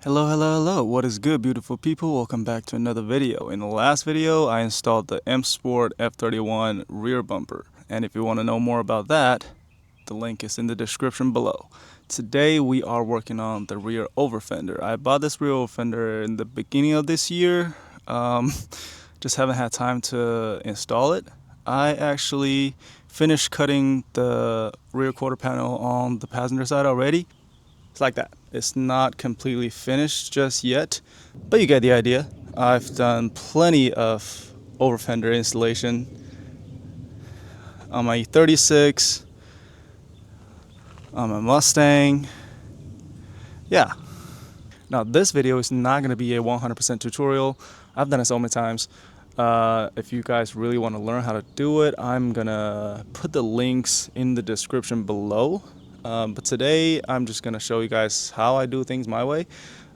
Hello, hello, hello. What is good, beautiful people? Welcome back to another video. In the last video, I installed the M Sport F31 rear bumper. And if you want to know more about that, the link is in the description below. Today, we are working on the rear overfender. I bought this rear overfender in the beginning of this year. Just haven't had time to install it. I actually finished cutting the rear quarter panel on the passenger side already. It's like that. It's not completely finished just yet, but you get the idea. I've done plenty of overfender installation on my 36, on my Mustang. Yeah. Now this video is not going to be a 100% tutorial. I've done it so many times. If you guys really want to learn how to do it, I'm gonna put the links in the description below. But today I'm just gonna show you guys how I do things my way.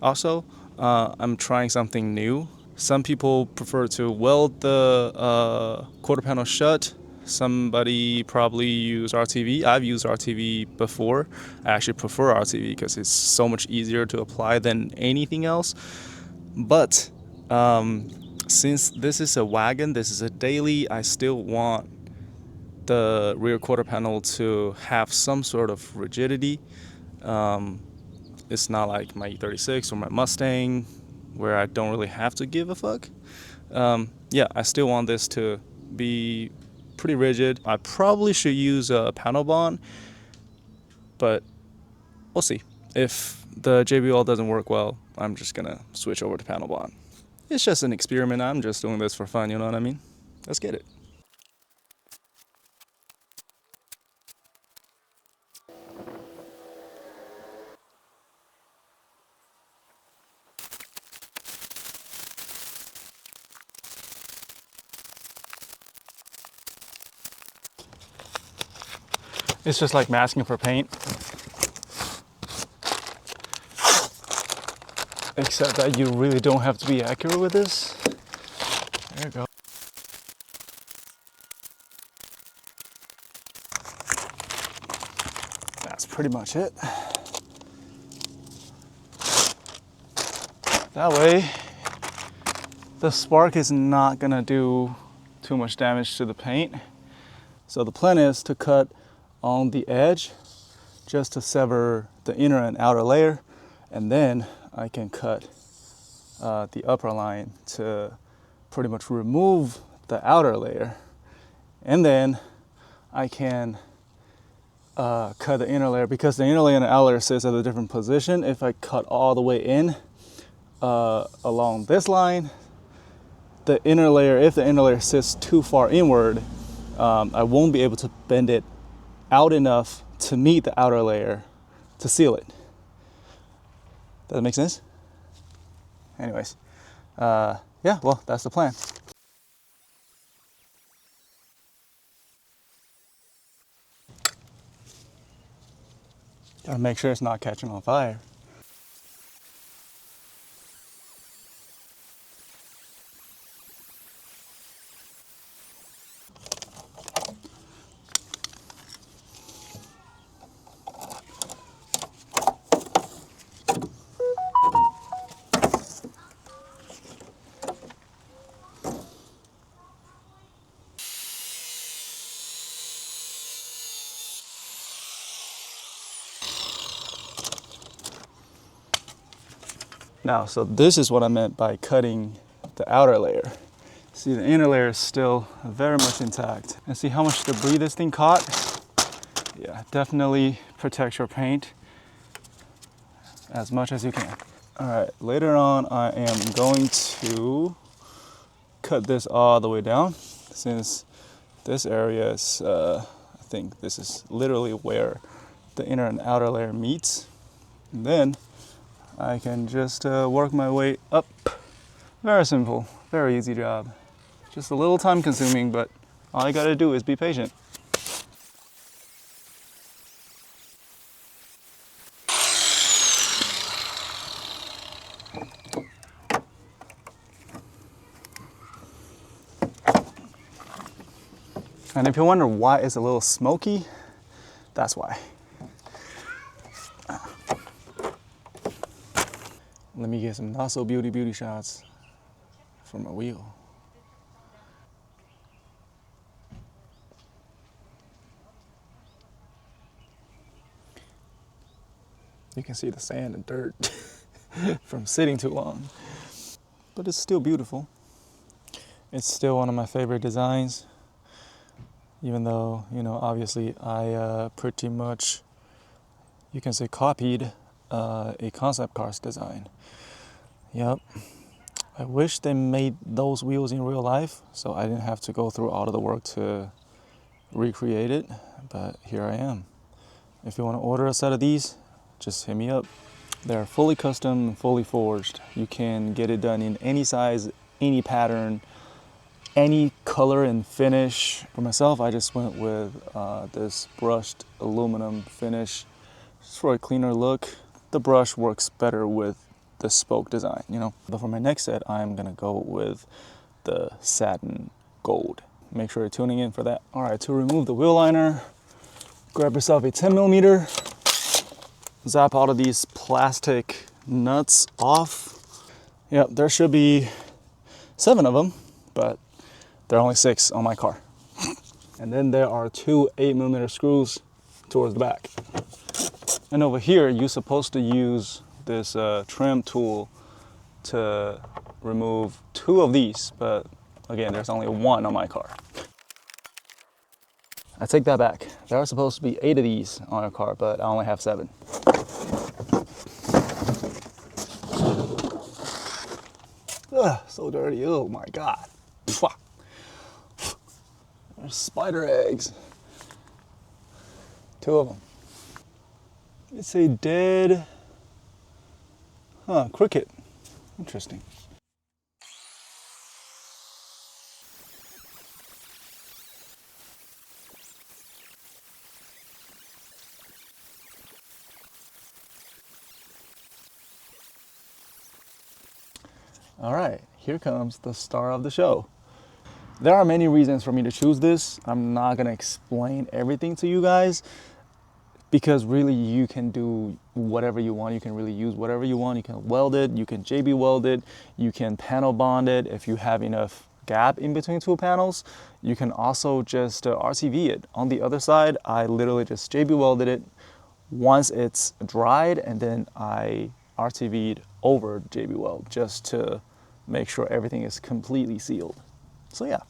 Also, I'm trying something new. Some people prefer to weld the quarter panel shut. Somebody probably use RTV. I've used RTV before. I actually prefer RTV because it's so much easier to apply than anything else. But since this is a wagon, this is a daily, I still want the rear quarter panel to have some sort of rigidity. It's not like my E36 or my Mustang where I don't really have to give a fuck. Yeah, I still want this to be pretty rigid. I probably should use a panel bond, but we'll see. If the JBL doesn't work well, I'm just gonna switch over to panel bond. It's just an experiment. I'm just doing this for fun, you know what I mean? Let's get it. It's just like masking for paint. Except that you really don't have to be accurate with this. There you go. That's pretty much it. That way, the spark is not gonna do too much damage to the paint. So the plan is to cut on the edge just to sever the inner and outer layer, and then I can cut the upper line to pretty much remove the outer layer, and then I can cut the inner layer, because the inner layer and the outer layer sits at a different position. If I cut all the way in along this line, the inner layer, if the inner layer sits too far inward, I won't be able to bend it out enough to meet the outer layer to seal it. Does that make sense? Anyways, yeah, well, that's the plan. Gotta make sure it's not catching on fire. Now, so this is what I meant by cutting the outer layer. See, the inner layer is still very much intact. And see how much debris this thing caught? Yeah, definitely protect your paint as much as you can. All right, later on I am going to cut this all the way down, since this area is, I think this is literally where the inner and outer layer meets. And then I can just work my way up. Very simple, very easy job. Just a little time consuming, but all you gotta do is be patient. And if you wonder why it's a little smoky, that's why. Let me get some not so beauty shots for my wheel. You can see the sand and dirt from sitting too long. But it's still beautiful. It's still one of my favorite designs, even though, you know, obviously I pretty much, you can say, copied a concept car's design. Yep. I wish they made those wheels in real life so I didn't have to go through all of the work to recreate it, but here I am. If you want to order a set of these, just hit me up. They're fully custom, fully forged. You can get it done in any size, any pattern, any color and finish. For myself, I just went with this brushed aluminum finish just for a cleaner look. The brush works better with the spoke design, you know. But for my next set, I'm gonna go with the satin gold. Make sure you're tuning in for that. All right, to remove the wheel liner, grab yourself a 10mm, zap all of these plastic nuts off. Yep, there should be 7 of them, but there are only 6 on my car. And then there are 2 8mm screws towards the back. And over here, you're supposed to use this trim tool to remove 2 of these, but again, there's only 1 on my car. I take that back. There are supposed to be 8 of these on a car, but I only have 7. Ugh, so dirty, oh my God. There's spider eggs. 2 of them. It's a dead, cricket. Interesting. All right, here comes the star of the show. There are many reasons for me to choose this. I'm not gonna explain everything to you guys because really you can do whatever you want. You can really use whatever you want. You can weld it, you can JB weld it, you can panel bond it if you have enough gap in between 2 panels. You can also just RCV it. On the other side, I literally just JB welded it once it's dried, and then I RCV'd over JB weld just to make sure everything is completely sealed. So yeah.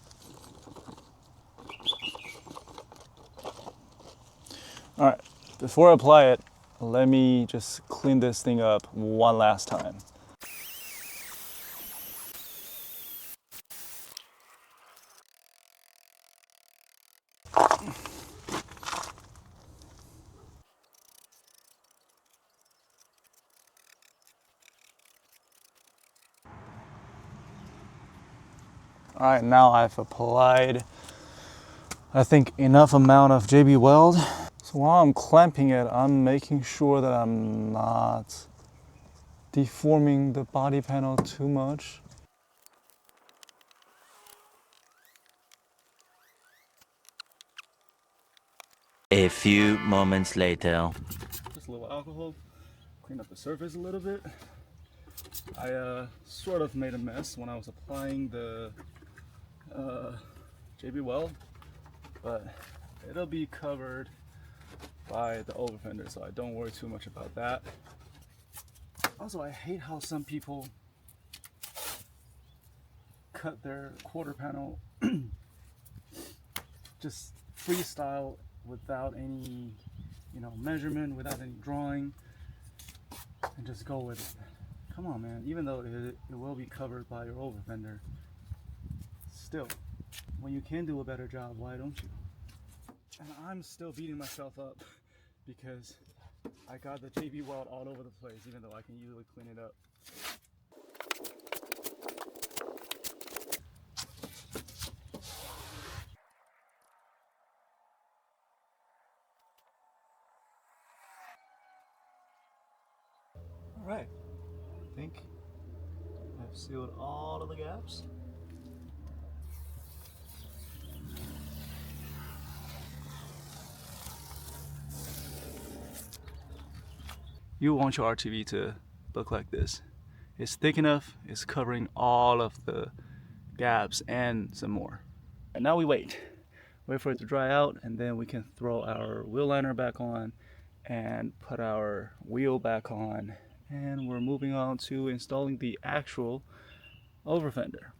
All right, before I apply it, let me just clean this thing up one last time. All right, now I've applied, I think, enough amount of JB Weld. So while I'm clamping it, I'm making sure that I'm not deforming the body panel too much. A few moments later. Just a little alcohol, clean up the surface a little bit. I sort of made a mess when I was applying the JB Weld, but it'll be covered by the overfender, so I don't worry too much about that. Also, I hate how some people cut their quarter panel just freestyle without any, measurement, without any drawing, and just go with it. Come on, man. Even though it will be covered by your overfender, still, when you can do a better job, why don't you? And I'm still beating myself up because I got the JB Weld all over the place, even though I can easily clean it up. All right, I think I've sealed all of the gaps. You want your RTV to look like this. It's thick enough, it's covering all of the gaps and some more. And now we wait for it to dry out, and then we can throw our wheel liner back on and put our wheel back on, and we're moving on to installing the actual overfender.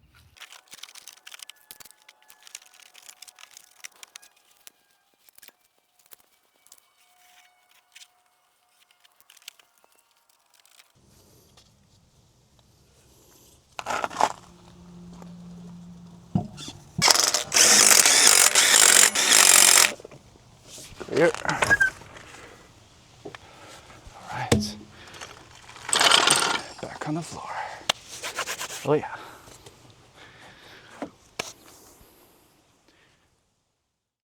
Here. All right. Back on the floor. Oh yeah.